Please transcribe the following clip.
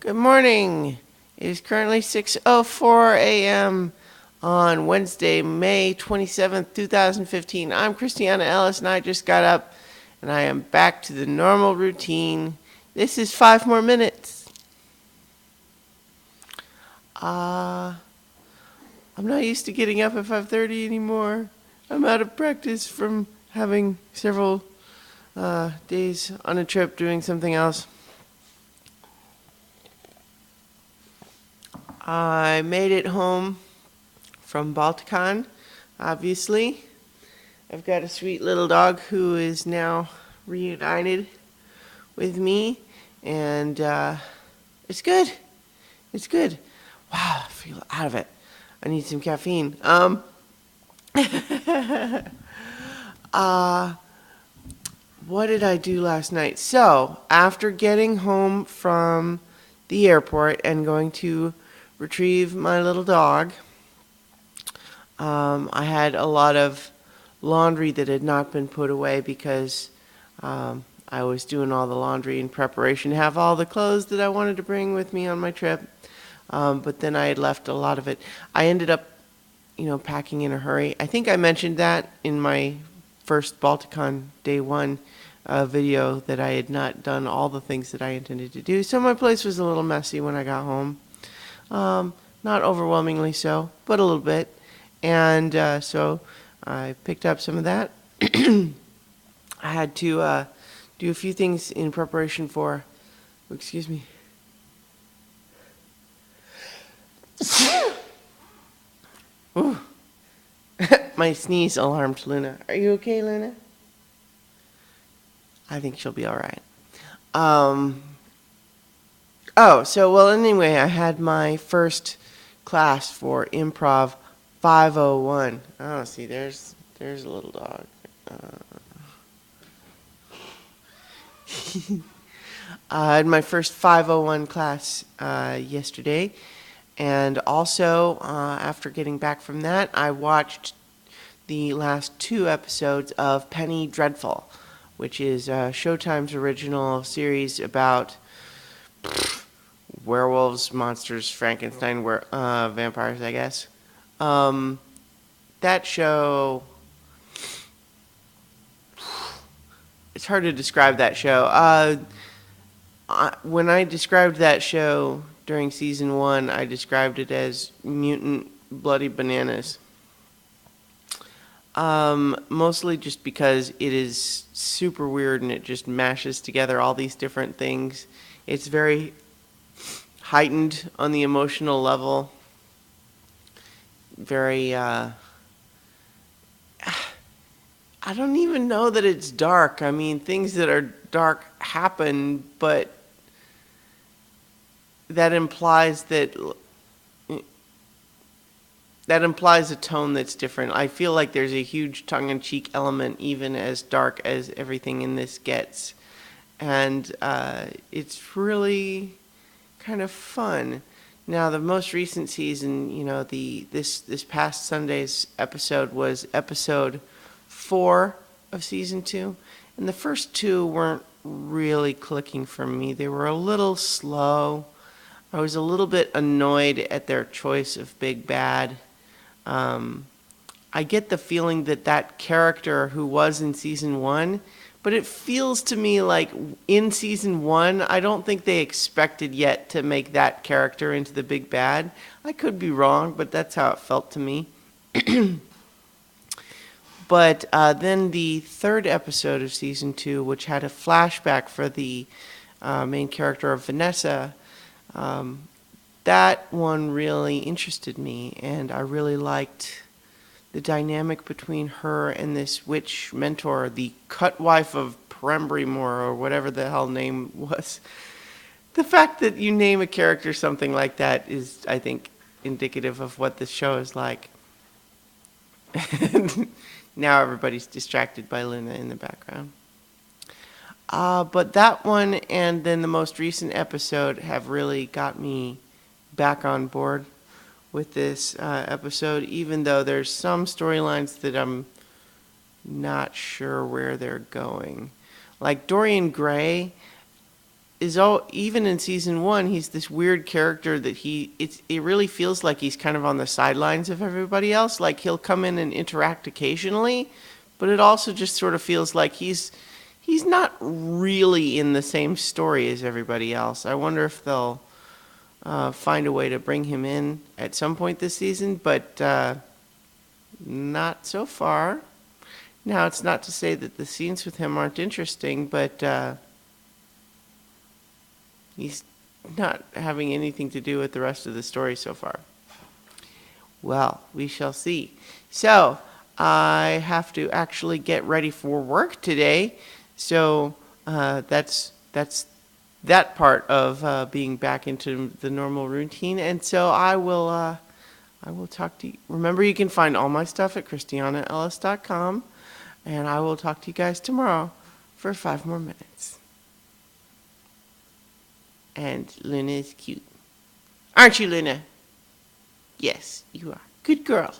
Good morning. It is currently 6:04 a.m. on Wednesday, May 27th, 2015. I'm Christiana Ellis, and I just got up, and I am back to the normal routine. This is 5 more minutes. I'm not used to getting up at 5:30 anymore. I'm out of practice from having several days on a trip doing something else. I made it home from Balticon, obviously. I've got a sweet little dog who is now reunited with me, and it's good. It's good. Wow, I feel out of it. I need some caffeine. What did I do last night? So, after getting home from the airport and going to retrieve my little dog, I had a lot of laundry that had not been put away because I was doing all the laundry in preparation to have all the clothes that I wanted to bring with me on my trip. But then I had left a lot of it. I ended up, packing in a hurry. I think I mentioned that in my first Balticon Day 1 video that I had not done all the things that I intended to do. So my place was a little messy when I got home. Not overwhelmingly so, but a little bit. And so I picked up some of that. I had to do a few things in preparation for, excuse me. Ooh. My sneeze alarmed Luna. Are you okay, Luna? I think she'll be all right. Anyway, I had my first class for Improv 501. Oh, see, there's a little dog. I had my first 501 class yesterday. And also, after getting back from that, I watched the last 2 episodes of Penny Dreadful, which is Showtime's original series about werewolves, monsters, Frankenstein, vampires, I guess. That show, it's hard to describe that show. When I described that show during season 1, I described it as mutant bloody bananas. Mostly just because it is super weird and it just mashes together all these different things. It's very heightened on the emotional level. Very, I don't even know that it's dark. I mean, things that are dark happen, but that implies a tone that's different. I feel like there's a huge tongue-in-cheek element, even as dark as everything in this gets. And it's really kind of fun. Now, the most recent season, this past Sunday's episode was episode 4 of season 2. And the first 2 weren't really clicking for me. They were a little slow. I was a little bit annoyed at their choice of Big Bad. I get the feeling that character who was in season 1, but it feels to me like in season 1, I don't think they expected yet to make that character into the Big Bad. I could be wrong, but that's how it felt to me. But then the 3rd episode of season 2, which had a flashback for the main character of Vanessa, that one really interested me, and I really liked the dynamic between her and this witch mentor, the cut wife of Prembremore, or whatever the hell name was. The fact that you name a character something like that is, I think, indicative of what this show is like. Now everybody's distracted by Luna in the background. But that one and then the most recent episode have really got me back on board with this episode, even though there's some storylines that I'm not sure where they're going. Like Dorian Gray is all, even in season 1, he's this weird character that it really feels like he's kind of on the sidelines of everybody else. Like he'll come in and interact occasionally, but it also just sort of feels like he's not really in the same story as everybody else. I wonder if they'll find a way to bring him in at some point this season, but not so far. Now, it's not to say that the scenes with him aren't interesting, but he's not having anything to do with the rest of the story so far. Well, we shall see. So, I have to actually get ready for work today. So, that's that part of being back into the normal routine. And so I will talk to you. Remember, you can find all my stuff at christianaellis.com. And I will talk to you guys tomorrow for 5 more minutes. And Luna is cute. Aren't you, Luna? Yes, you are. Good girl.